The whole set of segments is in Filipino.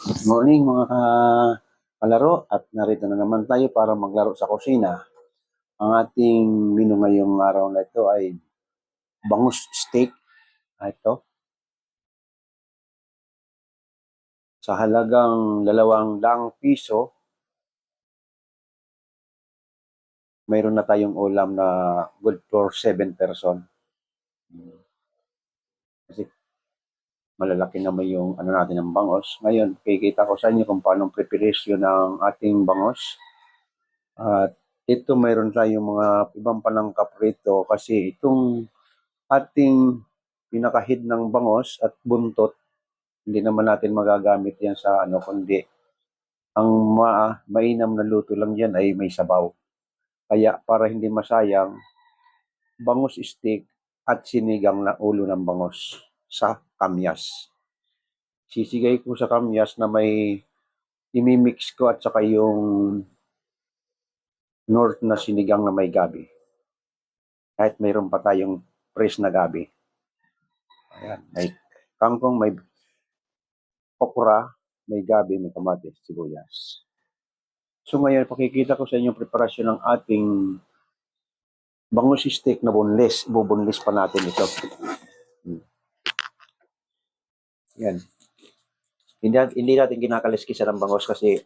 Good morning mga kalaro at narito na naman tayo para maglaro sa kusina. Ang ating menu ngayong araw na ito ay bangus steak. Ito. Sa halagang 200 piso, mayroon na tayong ulam na good for 7 person. Kasi malalaki naman yung natin ng bangos. Ngayon, kikita ko sa inyo kung paano preparation ng ating bangos. At ito mayroon tayong mga ibang panangkap rito kasi itong ating pinakahid ng bangos at buntot, hindi naman natin magagamit yan sa kundi ang mainam na luto lang yan ay may sabaw. Kaya para hindi masayang, bangus steak at sinigang na ulo ng bangus sa kamyas. Sisigay ko sa kamyas na may imimix ko at saka yung north na sinigang na may gabi. Kahit mayroon pa tayong fresh na gabi. Ayan, may kangkong, may okra, may gabi, may kamatis, sibuyas. So ngayon, pakikita ko sa inyo preparasyon ng ating bangus steak na boneless. Ibuboneless pa natin ito. Yan. Hindi natin kinakaliskisan ng bangus kasi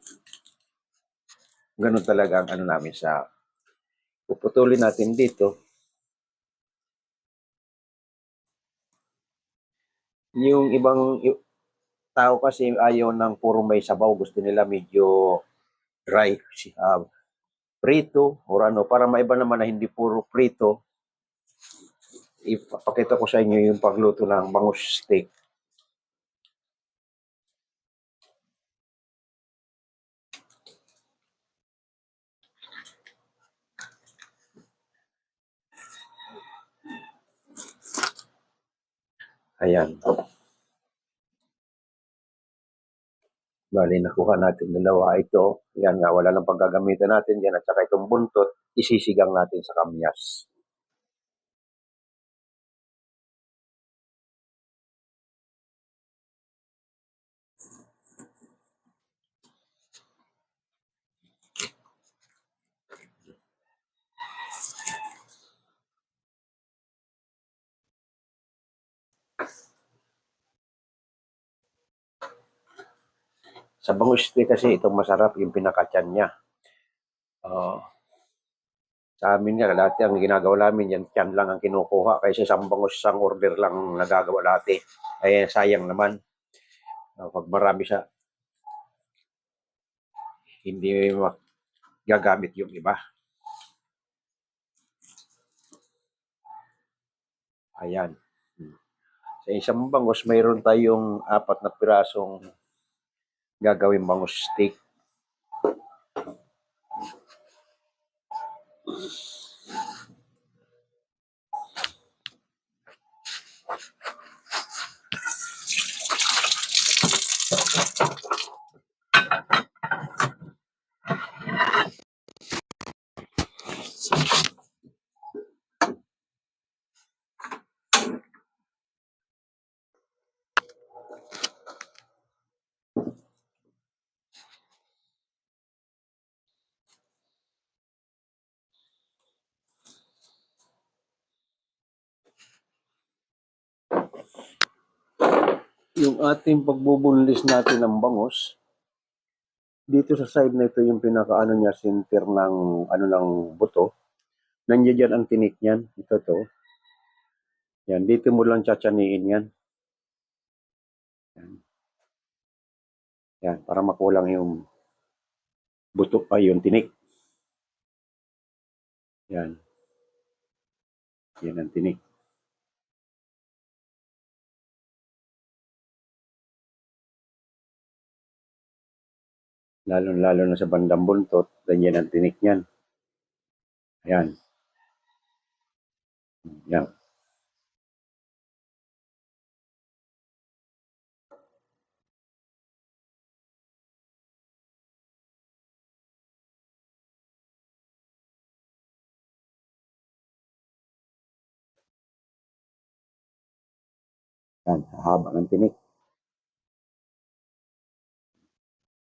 ganun talaga ang namin sa puputulin natin dito. Yung ibang tao kasi ayaw ng puro may sabaw. Gusto nila medyo dry. Prito or para maiba naman na hindi puro prito. Ipakita ko sa inyo yung pagluto ng bangus steak. Ayan. Bali, nakuha natin dalawa ito. Yan nga, wala lang paggagamitan natin yan. At saka itong buntot, isisigang natin sa kamyas. Sa bangus steak kasi itong masarap yung pinakatyan niya. Sa amin nga, dati ang ginagawa namin yan, tiyan lang ang kinukuha. Kaysa isang bangus, isang order lang nagagawa dati. Ay sayang naman. Pag marami siya, hindi gagamit yung iba. Ayan. Sa isang bangus, mayroon tayong 4 na pirasong gagawin bangus steak. Yung ating pagbubunlis natin ng bangus, dito sa side na ito yung pinakaano niya, center ng ng buto. Nandiyan dyan ang tinik niyan. Ito to. Yan, dito mo lang tsatsaniin yan. Yan. Yan, para makulang yung buto ay yung tinik. Yan. Yan ang tinik. Lalo na sa bandang buntot, ganyan ang tinik niyan. Ayan. Yan. Yan, haba ng tinik.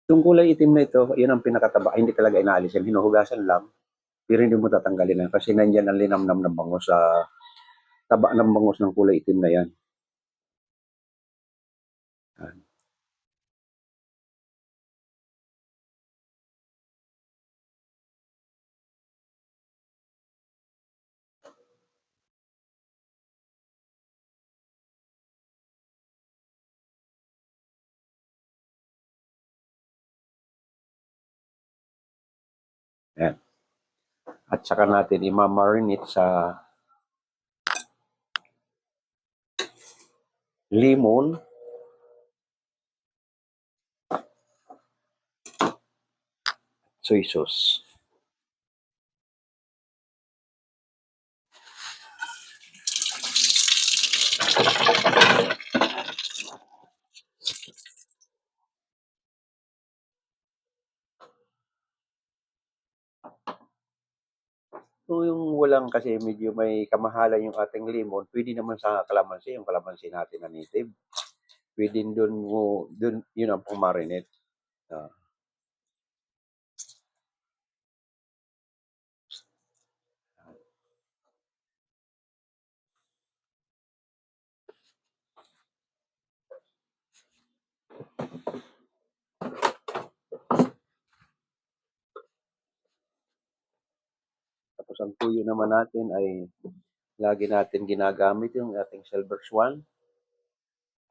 Yung kulay itim na ito, yun ang pinakataba. Ay, hindi talaga inaalis yan. Hinuhugasan lang. Pero hindi mo tatanggalin yan kasi nandyan ang linamnam ng bango sa taba ng bangos ng kulay itim na yan. Yan. Yan. At saka natin imamarinate sa limon, soy sauce. Kung yung walang kasi medyo may kamahalan yung ating limon, pwede naman sa kalamansi, yung kalamansi natin na native. Pwede doon mo, doon, yun ang pang marinate. Ah, tapos ang tuyo naman natin ay lagi natin ginagamit yung ating silver swan.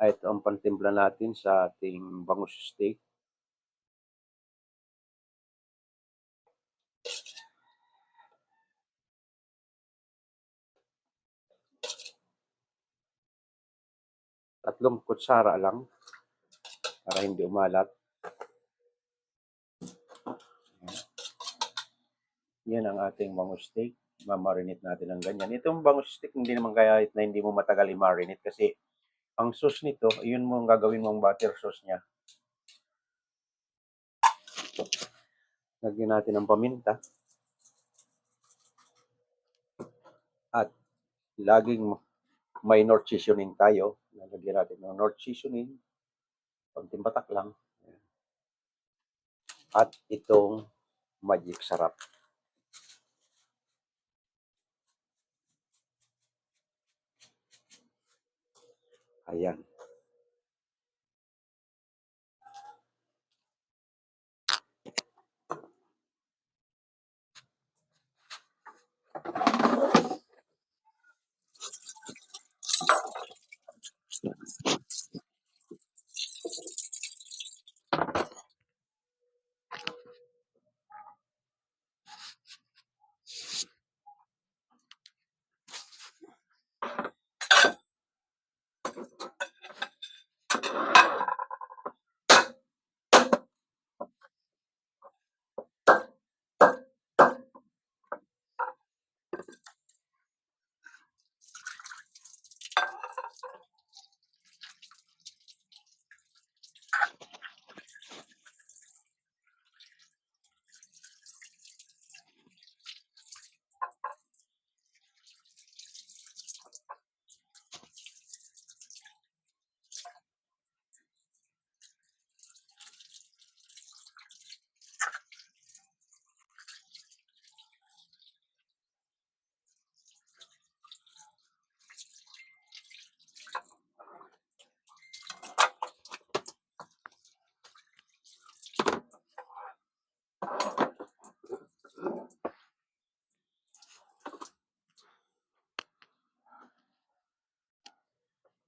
Ay ito ang pantimpla natin sa ating bangus steak. Tatlong kutsara lang para hindi umalat. Yan ang ating bangus steak. Ma-marinate natin ng ganyan. Itong bangus steak hindi naman kaya na hindi mo matagal i-marinate kasi ang sauce nito, yun mo ang gagawin mong butter sauce niya. Lagyan natin ng paminta at laging may North seasoning tayo. Lagyan natin ng North seasoning, konting patak lang. At itong magic sarap. Ayan.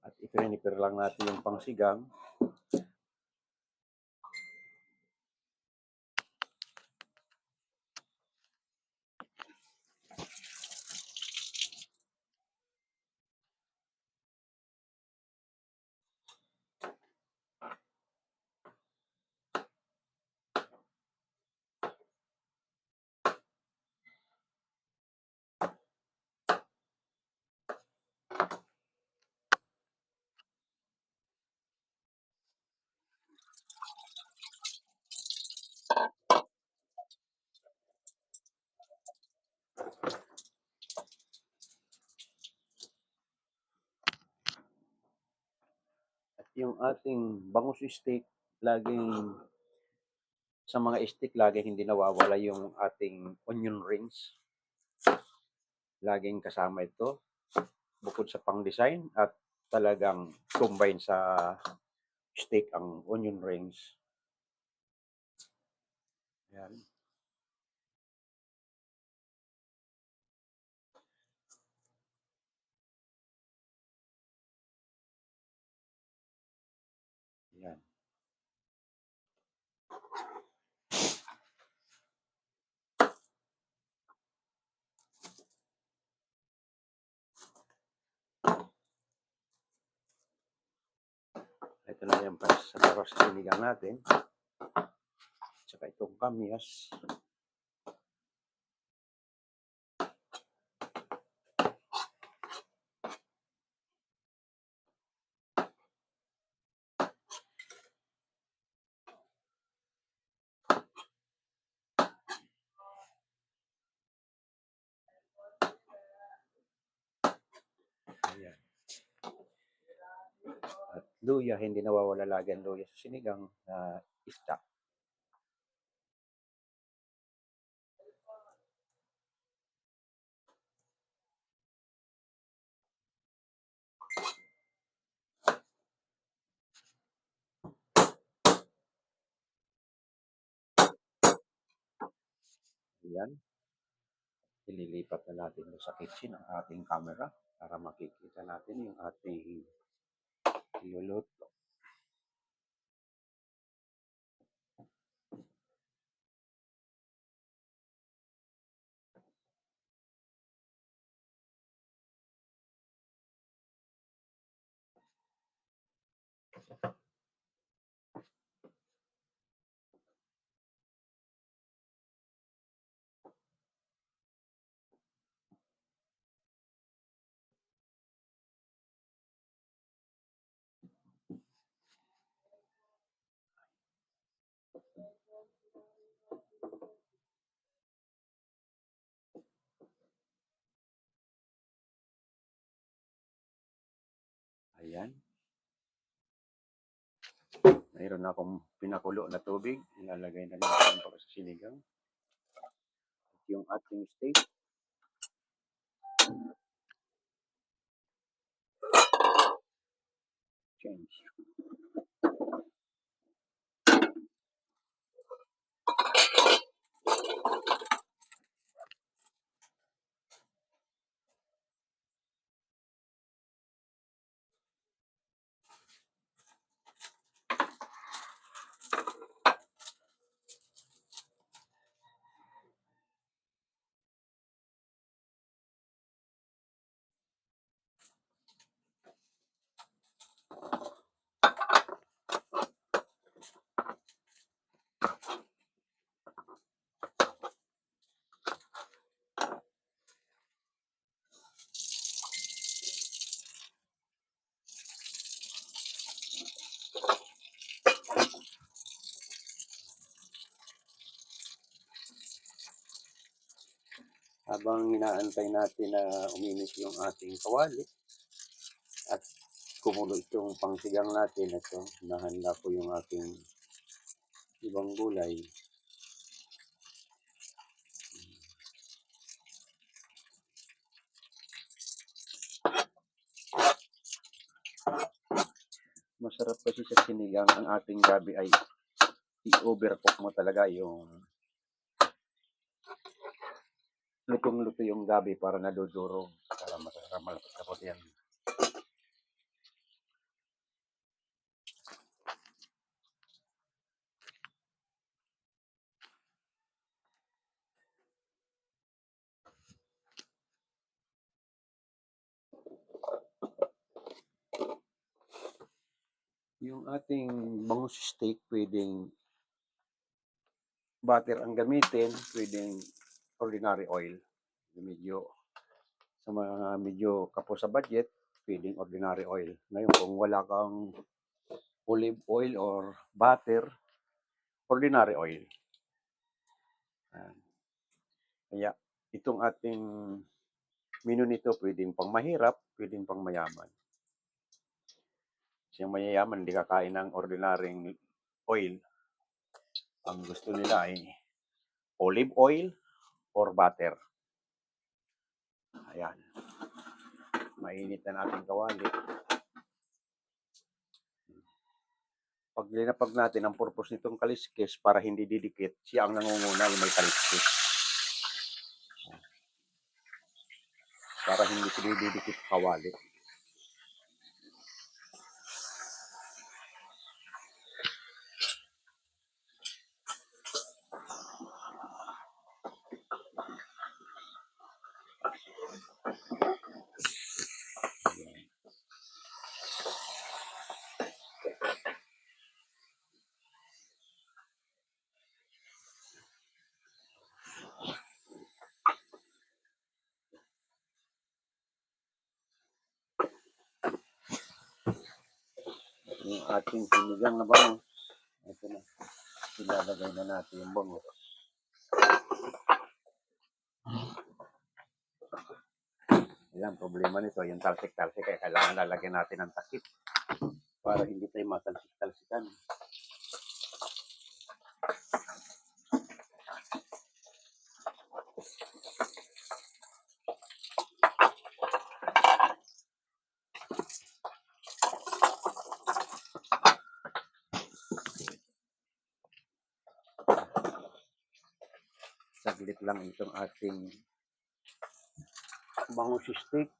At ipinipir lang natin yung pangsigang. At yung ating bangus steak, laging Sa mga steak, lagi hindi nawawala yung ating onion rings. Laging kasama ito, bukod sa pang-design at talagang combine sa steak ang onion rings. Yan. Yan. Ito na yung para sa sinigang natin. Tsaka itong kamyas. Ayan. At luya, hindi nawawala lagi ang luya sa sinigang na isda. Ayan. Ililipat na natin sa kitchen ang ating camera para makikita natin yung ating iluluto. Ayan. Mayroon akong pinakulo na tubig. Ilalagay na natin para sa sinigang. At yung ating steak. Change. Habang inaantay natin na uminis yung ating kawali at kumulo itong pangsigang natin, ito, nahanda ko yung aking ibang gulay. Masarap kasi sa sinigang ang ating gabi ay i-overcook mo talaga yung lutong-luto yung gabi para nadudurog para masarap malapot yan. Yung ating bangus steak, pwedeng butter ang gamitin, pwedeng ordinary oil. Medyo sa mga medyo kapos sa budget, pwedeng ordinary oil. Ngayon, kung wala kang olive oil or butter, ordinary oil. Kaya itong ating menu nito, pwedeng pang mahirap, pwedeng pang mayaman. Kasi yung mayayaman, hindi kakain ng ordinaryong oil. Ang gusto nila ay olive oil or butter. Ayan. Mainit na natin kawali. Pag linapag natin, ang purpose nitong kaliskis para hindi didikit, siya ang nangunguna yung may kaliskis. Para hindi didikit kawali. Yung ating sinigang na bango. Ito na. Ilalagay na natin yung bango. Ayan, problema nito, yung talsik-talsik, kaya kailangan lalagyan natin ng takip para hindi tayo matalsik-talsikan. Saglit lang itong ating bangus steak.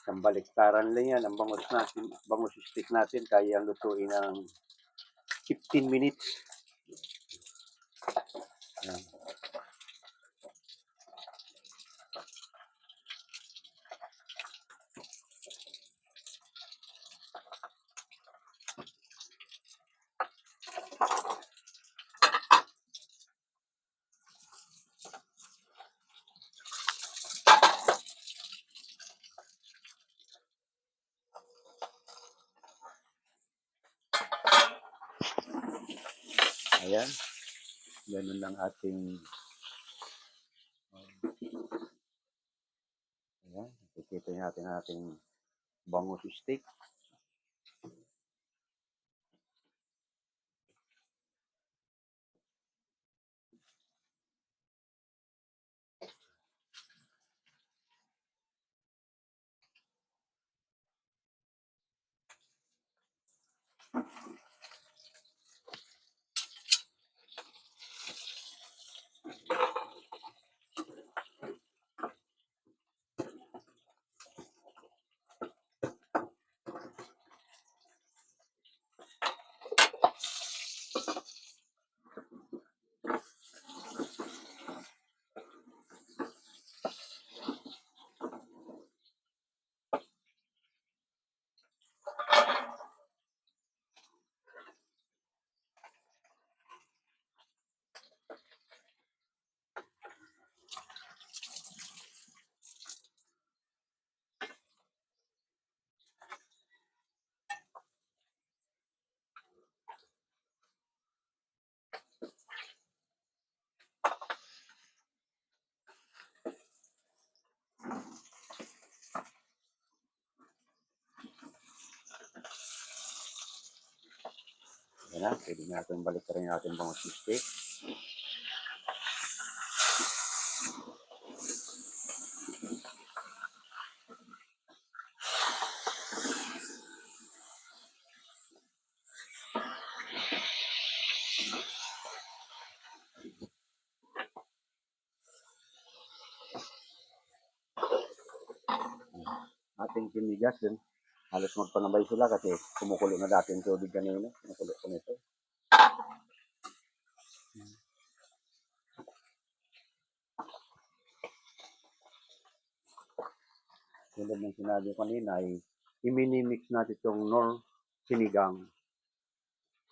Ang baliktaran lang yan, ang bangus steak natin, kaya lutuin ng 15 minutes. Ayan. Ayan. Ganun lang ating ayan. Nakikita natin ating bangus steak. Ayan na, pwede natin balik rin natin bangus steak. Ating sinigas din. Halos magpanabay sila kasi kumukulo na dati yung tubig kanina. Kumukulo ko nito. Tulad ng sinabi ko kanina ay iminimix natin itong sinigang.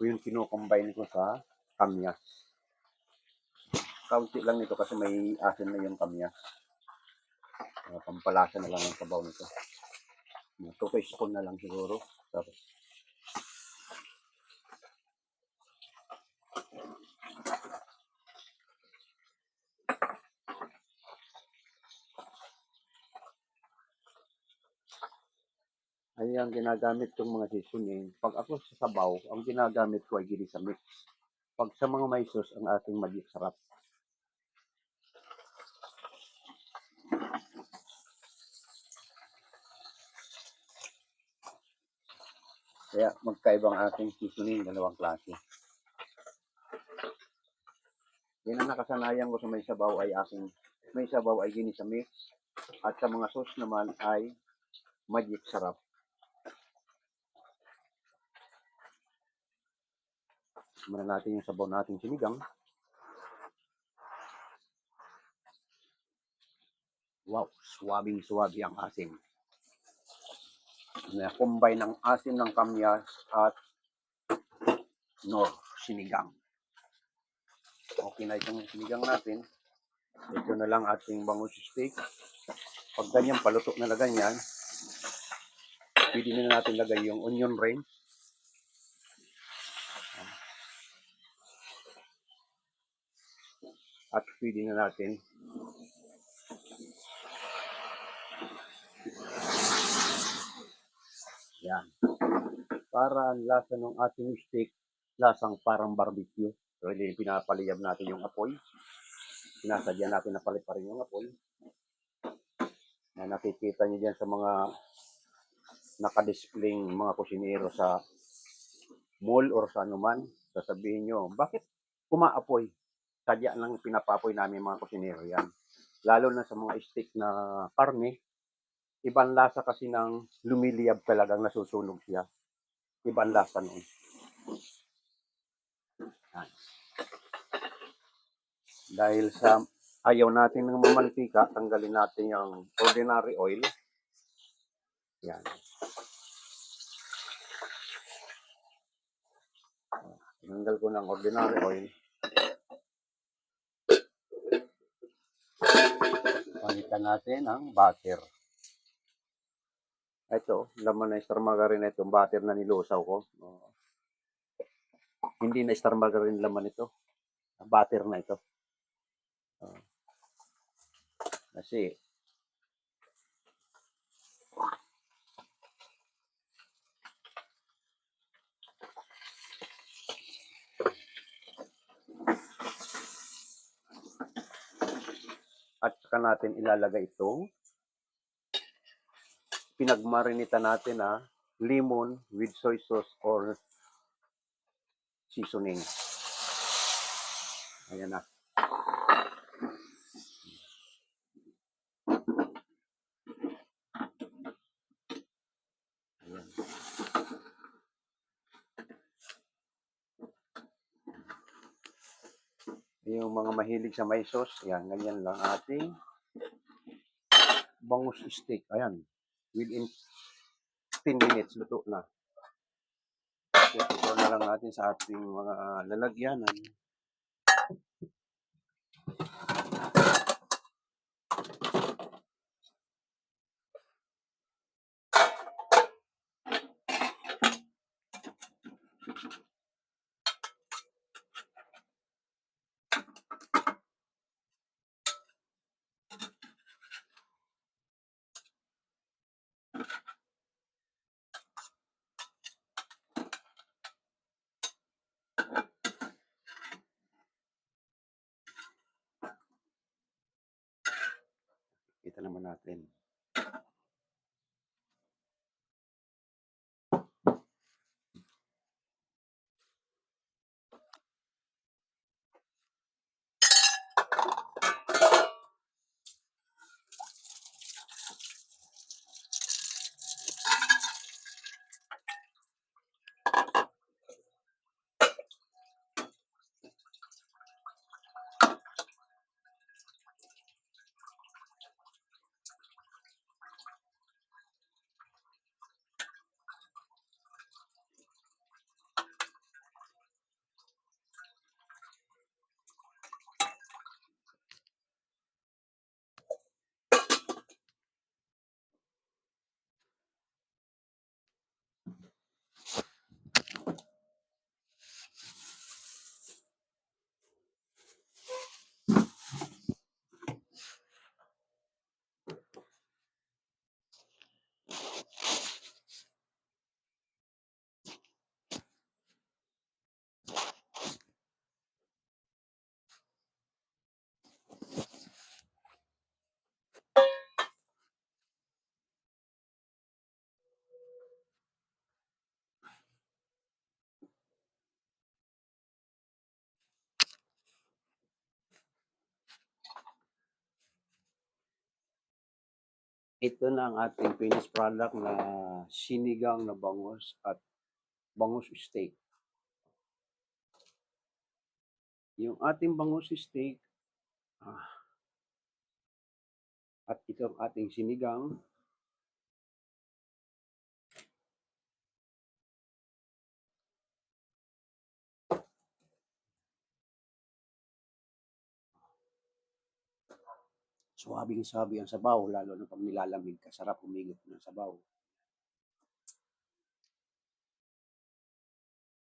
Kung yung kinukombine ko sa kamyas. Kaunti lang nito kasi may asin na yung kamyas. Pampalasa na lang ang sabaw nito. 2 teaspoon na lang siguro. Tapos Kaya ang ginagamit kong mga seasoning, pag ako sa sabaw, ang ginagamit ko ay ginisa mix. Pag sa mga may sauce, ang ating magic sarap. Kaya magkaibang ating seasoning, dalawang klase. Yan ang nakasanayan ko sa may sabaw ay ginisa mix. At sa mga sauce naman ay magic sarap. Muna natin yung sabaw nating sinigang. Wow, suwabing-suwabi ang asim. Na-combine ng asim ng kamyas at nor sinigang. Okay na itong sinigang natin. Ito na lang ating bangus steak. Pag ganyan, paluto na na ganyan, pwede na natin lagay yung onion ring. At pwede na natin yan. Para ang lasa ng ating steak, lasang parang barbecue. So, pinapaliyab natin yung apoy. Sinasadya natin na palit pa rin yung apoy. Na nakikita nyo dyan sa mga nakadisplaying mga kusinero sa mall or sa anuman. Sasabihin nyo, bakit kumaapoy? Sadya lang pinapapoy namin mga kusinero yan. Lalo na sa mga steak na karne, ibang lasa kasi ng lumiliyab talagang nasusunog siya. Ibang lasa noon. Yan. Dahil sa ayaw natin ng mamantika, tanggalin natin yung ordinary oil. Yan. Tanggal ko ng ordinary oil. Panitan natin ang butter. Ito, laman na star margarine itong butter na nilusaw ko. Hindi na star margarine laman ito. Butter na ito. Kasi at saka natin ilalagay itong pinagmarinita natin na lemon with soy sauce or seasoning. Ayan na. Ayan. Yung mga mahilig sa may sauce, yan, ganyan lang ating bangus steak. Ayan. Within 10 minutes, luto na. So, ito na lang natin sa ating mga lalagyanan. Kita naman natin. Ito na ang ating finished product na sinigang na bangus at bangus steak. Yung ating bangus steak at ito ang ating sinigang. Swabing-swabe ang sabaw, lalo na pag nilalamig ka. Sarap humigop ng sabaw.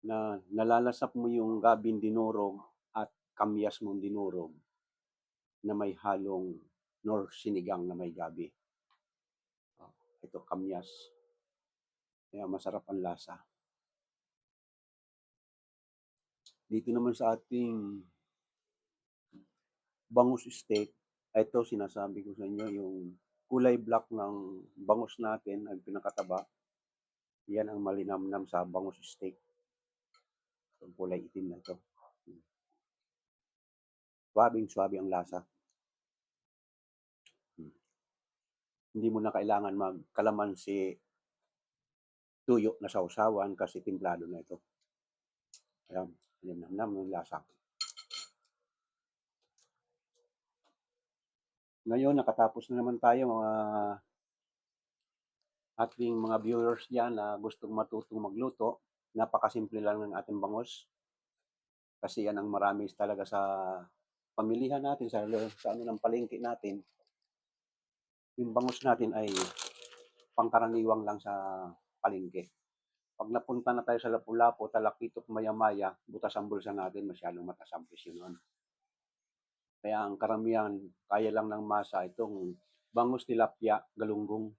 Na nalalasap mo yung gabing dinurog at kamyas mong dinurog na may halong nor sinigang na may gabi. Ito kamyas. Kaya masarap ang lasa. Dito naman sa ating bangus steak, ito sinasabi ko sa inyo, yung kulay black ng bangus natin, ang pinakataba, yan ang malinamnam sa bangus steak. Yung kulay itim na ito. Swabing-swabe ang lasa. Hindi mo na kailangan magkalamansi tuyo na sausawan kasi timplado na ito. Ayan, malinamnam yung lasa. Ngayon, nakatapos na naman tayo mga ating mga viewers dyan na gustong matutong magluto. Napakasimple lang ng ating bangus. Kasi yan ang marami talaga sa pamilihan natin, sa ano ng palengke natin. Yung bangus natin ay pangkaraniwang lang sa palengke. Pag napunta na tayo sa Lapu-Lapu, Talakitok, Maya-Maya, butas ang bulsa natin, masyadong mataas ang presyo noon. Kaya ang karamihan, kaya lang ng masa itong bangus tilapia, galunggong.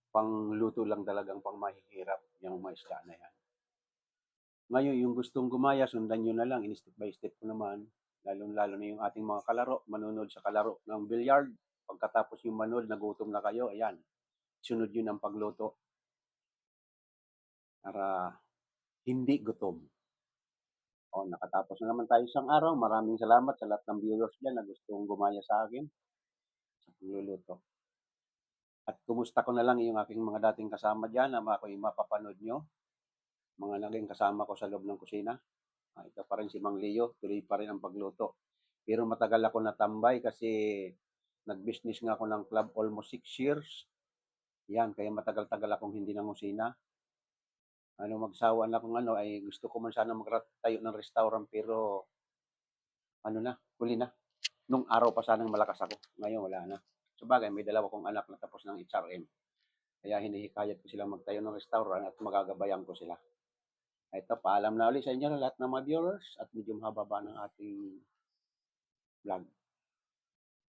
Pangluto lang talagang pang mahihirap yung mga isda na yan. Ngayon, yung gustong gumaya, sundan nyo na lang, in-step by step ko naman, lalong-lalo na yung ating mga kalaro, manonood sa kalaro ng billiard. Pagkatapos yung manood, nagutom na kayo, ayan, sunod yun ang pagluto para hindi gutom. O, nakatapos na naman tayo isang araw. Maraming salamat sa lahat ng viewers dyan na gustong gumaya sa akin sa pagluluto. At kumusta ko na lang yung aking mga dating kasama dyan na ako'y mapapanood nyo. Mga naging kasama ko sa loob ng kusina. Ito pa rin si Mang Leo, tuloy pa rin ang pagluto. Pero matagal ako natambay kasi nag-business nga ako ng club almost 6 years. Yan, kaya matagal-tagal akong hindi nangusina. Magsawa na kung ay gusto ko man sana magtayo ng restaurant pero huli na. Nung araw pa sanang malakas ako. Ngayon wala na. Sabagay, may dalawa kong anak na tapos ng HRM. Kaya hinihikayat ko silang magtayo ng restaurant at magagabayan ko sila. Ito, paalam na ulit sa inyo lahat ng mga viewers at medyo mahaba ng ating vlog.